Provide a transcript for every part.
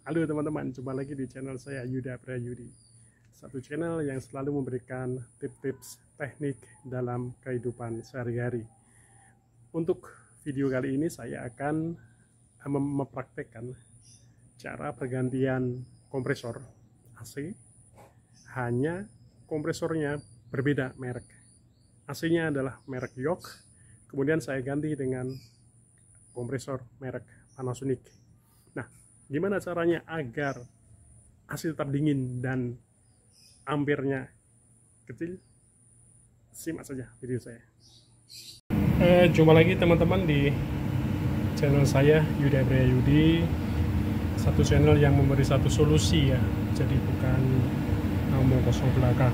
Halo teman-teman, jumpa lagi di channel saya Yuda Prayudi. Satu channel yang selalu memberikan tips-tips teknik dalam kehidupan sehari-hari. Untuk video kali ini saya akan mempraktekkan cara pergantian kompresor AC. Hanya kompresornya berbeda merek. AC-nya adalah merek York, kemudian saya ganti dengan kompresor merek Panasonic. Nah, gimana caranya agar AC tetap dingin dan ampere-nya kecil? Simak saja video saya. Jumpa lagi teman-teman di channel saya Yuda Prayudi, satu channel yang memberi satu solusi ya, jadi bukan ngomong kosong belaka.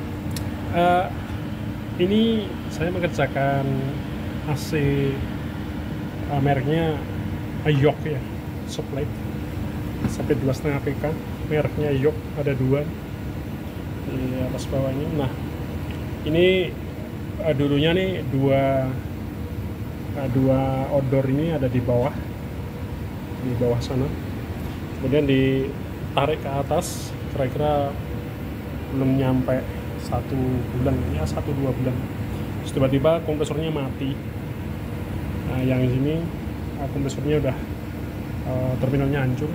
Ini saya mengerjakan AC mereknya York ya, supply sampai 2,5 PK, mereknya York, ada dua di atas bawahnya. Nah, ini dulunya nih dua outdoor ini ada di bawah sana, kemudian ditarik ke atas, kira-kira belum nyampe 1 bulan ya, 1-2 bulan, terus tiba-tiba kompresornya mati. Nah, yang sini kompresornya udah terminalnya hancur.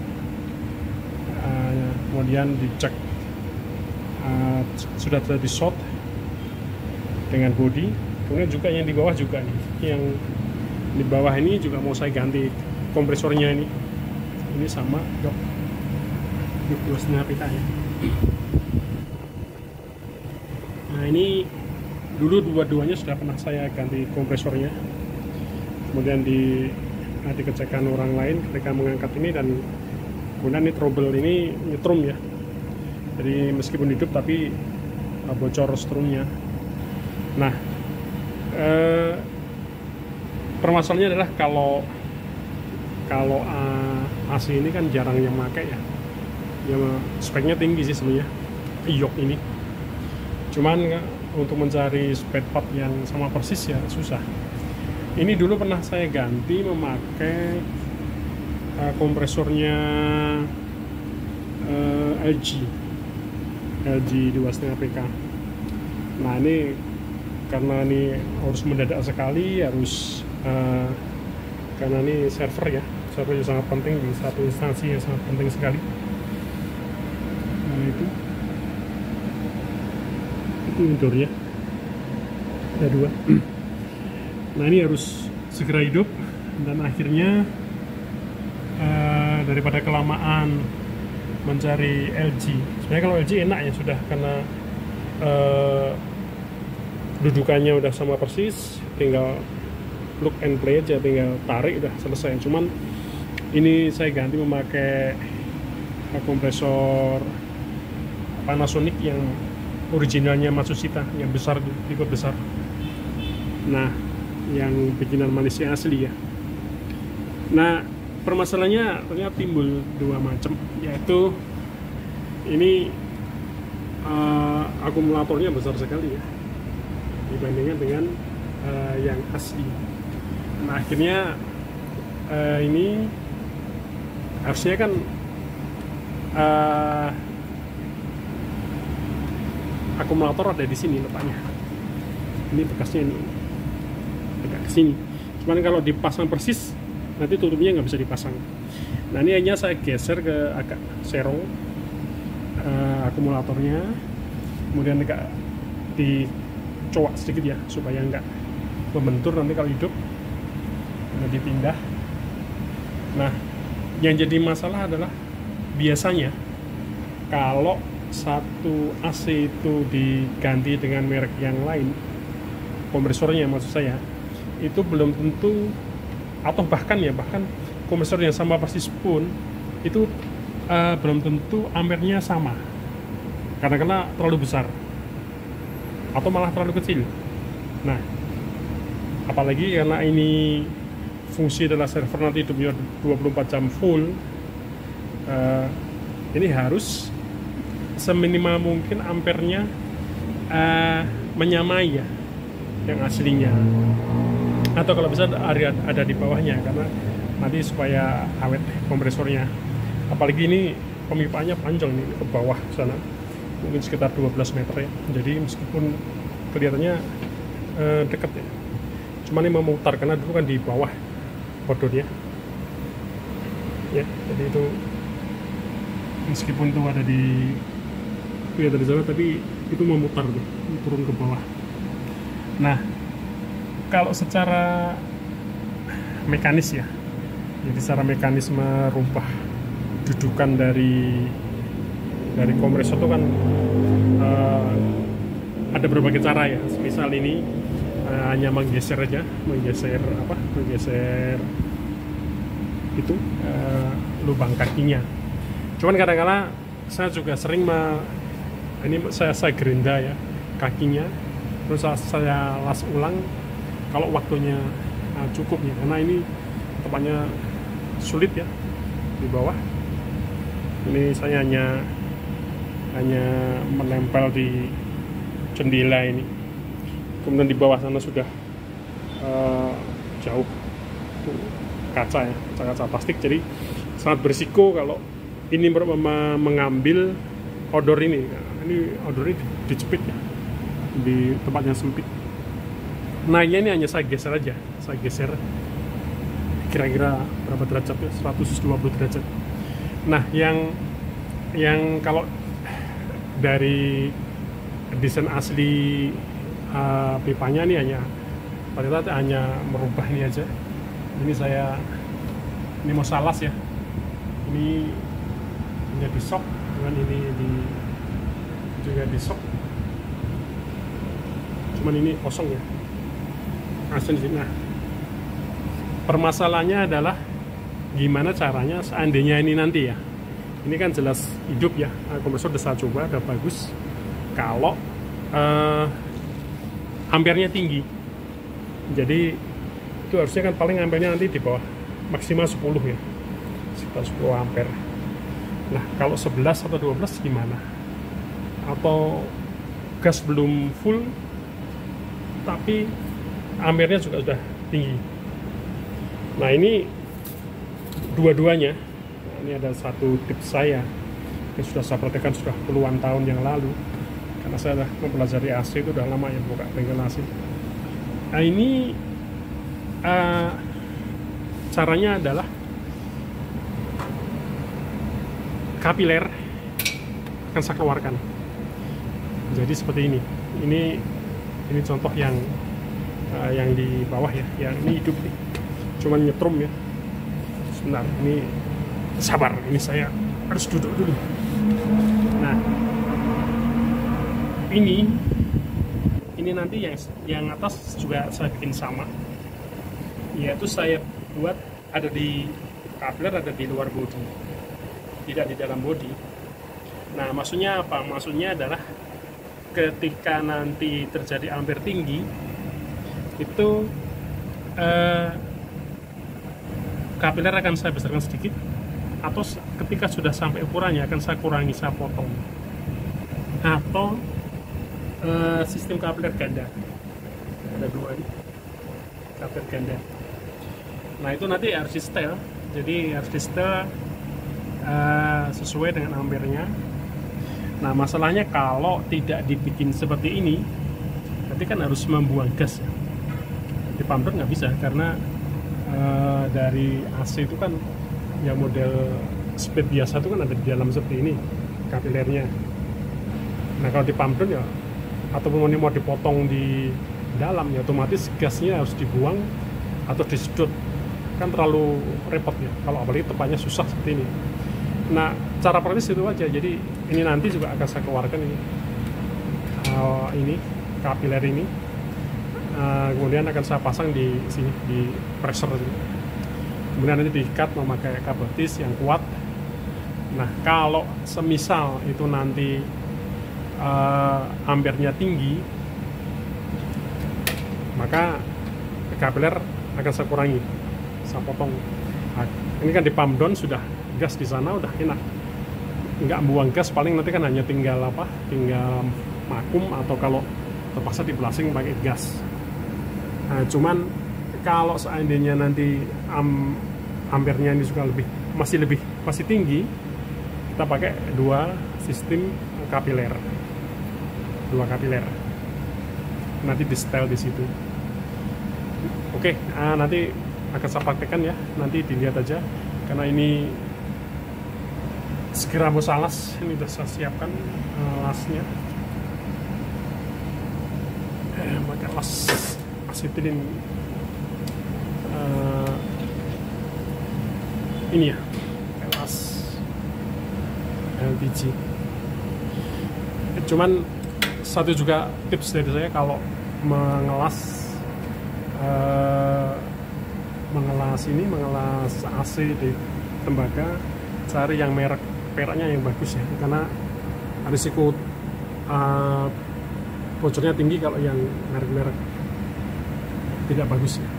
Kemudian dicek sudah terjadi short dengan body. Kemudian juga yang di bawah juga nih, yang di bawah ini juga mau saya ganti kompresornya ini sama York 2,5 PK ya. Nah, ini dulu dua-duanya sudah pernah saya ganti kompresornya, kemudian dikecekkan orang lain ketika mengangkat ini, dan kemudian ini trouble ini nyetrum ya, jadi meskipun hidup tapi bocor strumnya. Nah, permasalahannya adalah kalau AC ini kan jarang yang pakai ya, speknya tinggi sih sebenarnya York ini, cuman untuk mencari spare part yang sama persis ya susah. Ini dulu pernah saya ganti memakai kompresornya LG 2,5 PK. Nah, ini karena ini harus mendadak sekali, karena ini server yang sangat penting di satu instansi yang sangat penting sekali. Nah, itu indoor ya, ada dua. Nah, ini harus segera hidup, dan akhirnya daripada kelamaan mencari LG. Sebenarnya kalau LG enak ya sudah, karena dudukannya udah sama persis, tinggal plug and play aja, tinggal tarik udah selesai. Cuman ini saya ganti memakai kompresor Panasonic yang originalnya Matsushita, yang besar, tipe besar. Nah, yang bikinan Malaysia asli ya. Nah, permasalahannya ternyata timbul dua macam, yaitu ini akumulatornya besar sekali ya dibandingkan dengan yang asli. Nah, akhirnya ini harusnya kan akumulator ada di sini letaknya. Ini bekasnya ini agak ke sini. Cuman kalau dipasang persis nanti tutupnya nggak bisa dipasang. Nah, ini hanya saya geser ke agak serong akumulatornya, kemudian agak dicowak sedikit ya supaya nggak membentur nanti kalau hidup, dipindah. Nah, yang jadi masalah adalah biasanya kalau satu AC itu diganti dengan merek yang lain, kompresornya maksud saya, itu belum tentu, atau bahkan kompresor yang sama persis pun itu belum tentu ampernya sama, karena terlalu besar atau malah terlalu kecil. Nah, apalagi karena ini fungsi adalah server nanti hidupnya 24 jam full, ini harus seminimal mungkin ampernya menyamai ya yang aslinya, atau kalau bisa ada di bawahnya, karena nanti supaya awet kompresornya. Apalagi ini pemipanya panjang nih ke bawah sana, mungkin sekitar 12 meter ya. Jadi meskipun kelihatannya dekat ya, cuman ini memutar karena dulu kan di bawah bodornya ya. Jadi itu meskipun itu ada di kelihatan di sana, tapi itu memutar tuh, turun ke bawah. Nah, kalau secara mekanis ya, jadi secara mekanisme merubah dudukan dari kompresor itu kan ada berbagai cara ya. Misal ini hanya menggeser aja, menggeser itu lubang kakinya. Cuman kadang-kadang saya juga sering ini saya gerinda ya kakinya, terus saya las ulang kalau waktunya cukup ya, karena ini tempatnya sulit ya di bawah. Ini saya hanya menempel di jendela ini, kemudian di bawah sana sudah jauh kaca ya, kaca plastik, jadi sangat berisiko kalau ini mengambil odor ini. Nah, ini odor ini dijepit ya di tempat yang sempit. Nah ini hanya saya geser aja, saya geser kira-kira berapa derajat ya, 120 derajat. Nah yang kalau dari desain asli pipanya ini hanya merubah ini aja. Ini mau salas ya, ini di sok, dengan ini juga di sok, cuman ini kosong ya asli. Nah, permasalahannya adalah gimana caranya seandainya ini nanti ya, ini kan jelas hidup ya, kompresor udah saya coba, udah bagus. Kalau ampernya tinggi, jadi itu harusnya kan paling ampernya nanti di bawah maksimal 10 ya, sekitar 10 ampere. Nah kalau 11 atau 12 gimana? Atau gas belum full tapi ampernya juga sudah tinggi. Nah ini dua-duanya. Nah, ini ada satu tips saya yang sudah saya praktekkan sudah puluhan tahun yang lalu, karena saya sudah mempelajari AC itu udah lama ya, buka bengkel AC. Nah ini caranya adalah kapiler akan saya keluarkan. Jadi seperti ini. Ini contoh yang di bawah ya. Yang ini hidup nih. Cuman nyetrum ya. Sebentar, ini sabar. Ini saya harus duduk dulu. Nah, ini nanti yang atas juga saya bikin sama. Yaitu saya buat ada di kapiler, ada di luar bodi, tidak di dalam bodi. Nah maksudnya apa? Maksudnya adalah ketika nanti terjadi ampere tinggi itu kapiler akan saya besarkan sedikit, atau ketika sudah sampai ukurannya akan saya kurangi, saya potong. Atau sistem kapiler ganda, ada dua nih kapiler ganda. Nah itu nanti harus di setel, jadi harus di setel sesuai dengan ampernya. Nah masalahnya kalau tidak dibikin seperti ini, nanti kan harus membuang gas ya. Di pump down nggak bisa, karena dari AC itu kan yang model speed biasa itu kan ada di dalam seperti ini kapilernya. Nah kalau di pump down ya, ataupun ini mau dipotong di dalam ya, otomatis gasnya harus dibuang atau disedot, kan terlalu repot ya kalau apalagi tempatnya susah seperti ini. Nah cara praktis itu aja. Jadi ini nanti juga akan saya keluarkan ini kapiler ini, kemudian akan saya pasang di sini di pressure ini. Kemudian nanti diikat memakai kabel tis yang kuat. Nah kalau semisal itu nanti ampernya tinggi, maka kapiler akan saya kurangi, saya potong. Nah, ini kan di pump down sudah gas di sana udah enak, nggak buang gas, paling nanti kan hanya tinggal vakum atau kalau terpaksa di blasting pakai gas. Nah, cuman kalau seandainya nanti ampernya ini juga masih tinggi, kita pakai dua sistem kapiler, nanti di setel di situ. Oke, nanti akan saya praktekkan ya, nanti dilihat aja, karena ini segera mau las. Ini udah saya siapkan lasnya, pakai las asetilin ini ya, las LPG. Cuman satu juga tips dari saya, kalau mengelas AC di tembaga, cari yang peraknya yang bagus ya, karena risiko bocornya tinggi kalau yang merek tidak bagus ya.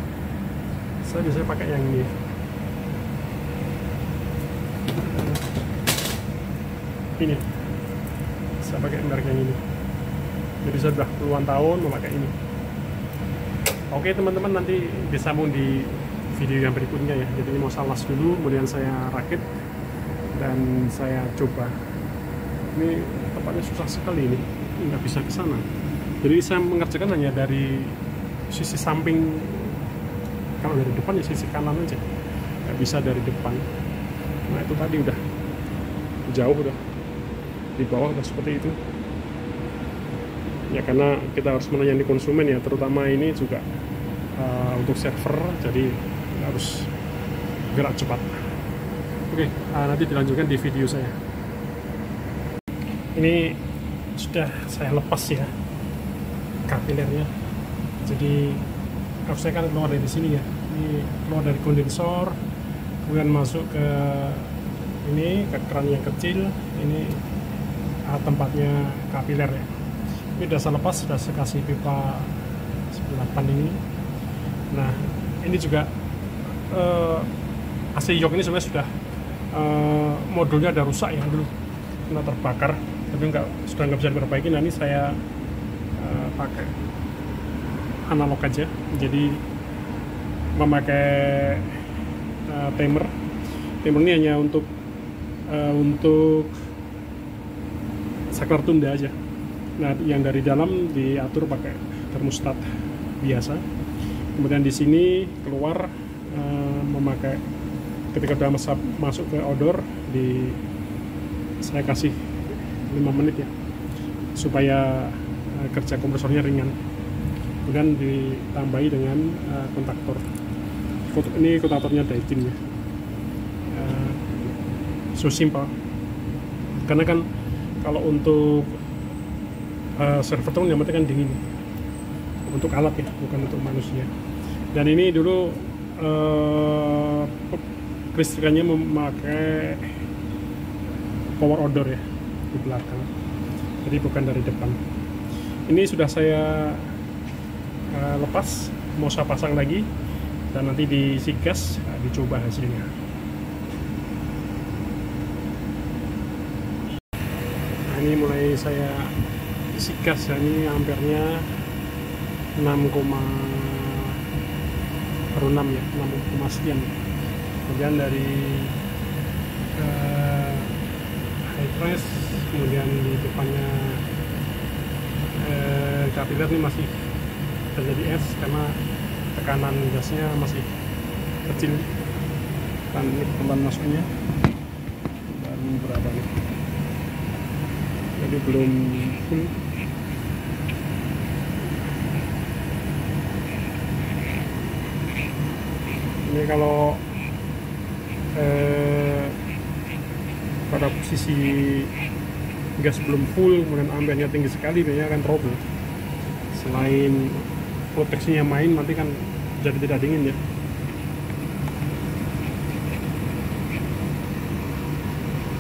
Saya biasanya pakai yang ini. Ini saya pakai merek yang ini, jadi saya sudah puluhan tahun memakai ini. Oke teman-teman, nanti disambung di video yang berikutnya ya. Jadi mau saya las dulu, kemudian saya rakit dan saya coba. Ini tempatnya susah sekali, ini nggak bisa ke sana. Jadi saya mengerjakan hanya dari sisi samping. Kalau dari depan ya sisi kanan aja, nggak bisa dari depan. Nah itu tadi udah jauh, udah di bawah udah seperti itu ya, karena kita harus melayani konsumen ya, terutama ini juga untuk server, jadi harus gerak cepat. Oke, nanti dilanjutkan di video saya. Ini sudah saya lepas ya kapilernya, jadi harusnya kan keluar dari sini ya. Ini keluar dari kondensor, kemudian masuk ke ini, ke keran yang kecil. Ini tempatnya kapiler ya. Ini udah saya lepas, sudah saya kasih pipa 98 ini. Nah ini juga AC yok ini sebenarnya sudah modulnya ada rusak ya, dulu kena terbakar, tapi sudah nggak bisa diperbaiki. Nah ini saya pakai analog aja, jadi memakai timer ini hanya untuk saklar tunda aja. Nah yang dari dalam diatur pakai termostat biasa, kemudian di sini keluar memakai, ketika sudah masuk ke odor, saya kasih 5 menit ya, supaya kerja kompresornya ringan. Kemudian ditambahi dengan kontaktor. Ini kontaktornya Daikin ya, so simple. Karena kan kalau untuk server tuh yang penting kan dingin, untuk alat ya, bukan untuk manusia. Dan ini dulu kelistrikannya memakai power odor ya di belakang, jadi bukan dari depan. Ini sudah saya lepas, mau saya pasang lagi dan nanti disigas, dicoba hasilnya. Nah, ini mulai saya sigas ya, ini ampernya 6,6 ya, 6, sekian. Kemudian dari high press, kemudian di depannya kapiler ini masih terjadi es karena tekanan gasnya masih kecil. Dan ini kembali masuknya dan berapa nih, jadi belum full. Ini kalau pada posisi gas belum full, kemudian ampernya tinggi sekali, biasanya akan trouble. Selain proteksinya main, nanti kan jadi tidak dingin ya.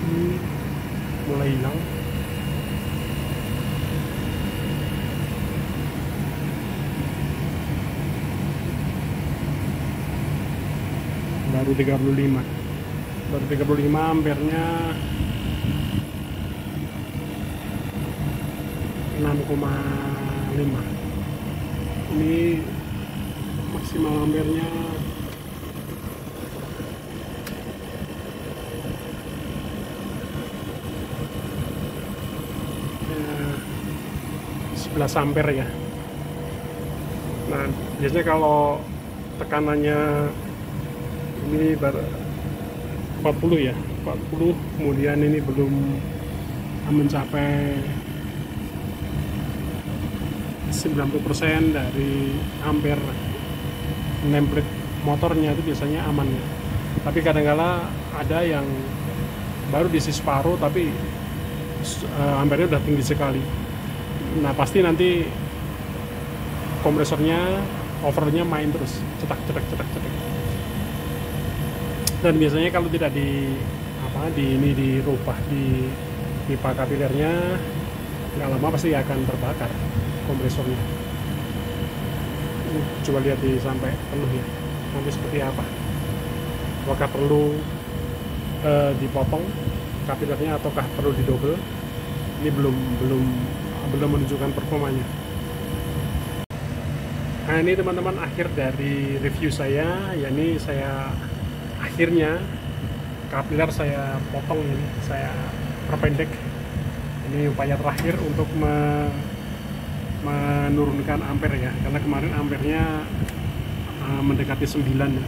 Ini mulai hilang. Baru 35 ampernya 6,5. Ini maksimal ampernya 6,5 ampere ya. Nah, biasanya kalau tekanannya ini 40 ya, 40, kemudian ini belum mencapai 90% dari ampere nameplate motornya, itu biasanya aman ya. Tapi kadang-kala ada yang baru diisi separuh tapi ampernya udah tinggi sekali. Nah, pasti nanti kompresornya overnya main terus, cetak. Dan biasanya kalau tidak dirubah di pipa kapilernya, nggak lama pasti akan terbakar kompresornya. Coba lihat sampai penuh ya, nanti seperti apa. Apakah perlu dipotong kapilernya ataukah perlu didobel? Ini belum menunjukkan performanya. Nah, ini teman-teman akhir dari review saya, yakni saya akhirnya kapiler saya potong, ini saya perpendek. Ini upaya terakhir untuk menurunkan ampere ya, karena kemarin ampernya mendekati 9 ya.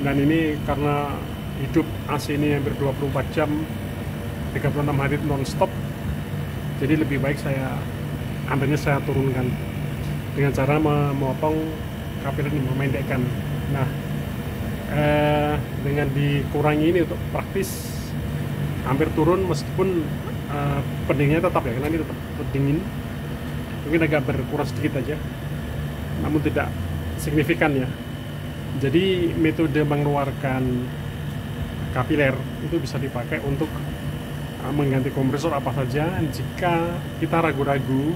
Dan ini karena hidup AC ini hampir 24 jam 36 hari non-stop, jadi lebih baik ampernya saya turunkan dengan cara memotong kapiler ini, memendekkan. Nah, dengan dikurangi ini untuk praktis, ampere turun meskipun pendinginnya tetap ya, karena ini tetap dingin, mungkin agak berkurang sedikit aja, namun tidak signifikan ya. Jadi metode mengeluarkan kapiler itu bisa dipakai untuk mengganti kompresor apa saja jika kita ragu-ragu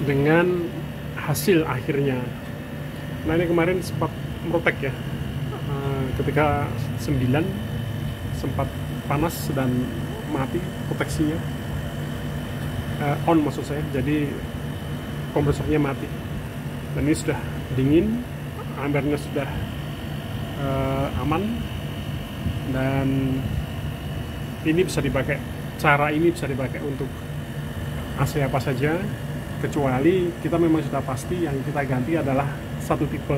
dengan hasil akhirnya. Nah, ini kemarin sempat merotek ya, ketika 9 sempat panas dan mati proteksinya, on maksud saya, jadi kompresornya mati. Dan ini sudah dingin, ampernya sudah aman, dan ini bisa dipakai, cara ini bisa dipakai untuk AC apa saja, kecuali kita memang sudah pasti yang kita ganti adalah satu tipe,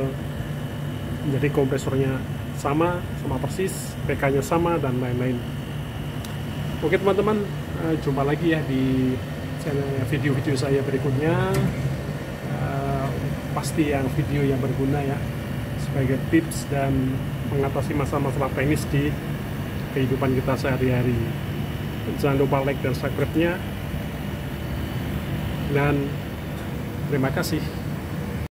jadi kompresornya sama persis, PK nya sama, dan lain-lain. Oke teman-teman, jumpa lagi ya di channel video-video saya berikutnya. Pasti yang video yang berguna ya, sebagai tips dan mengatasi masalah-masalah teknis di kehidupan kita sehari-hari. Jangan lupa like dan subscribe-nya, dan terima kasih.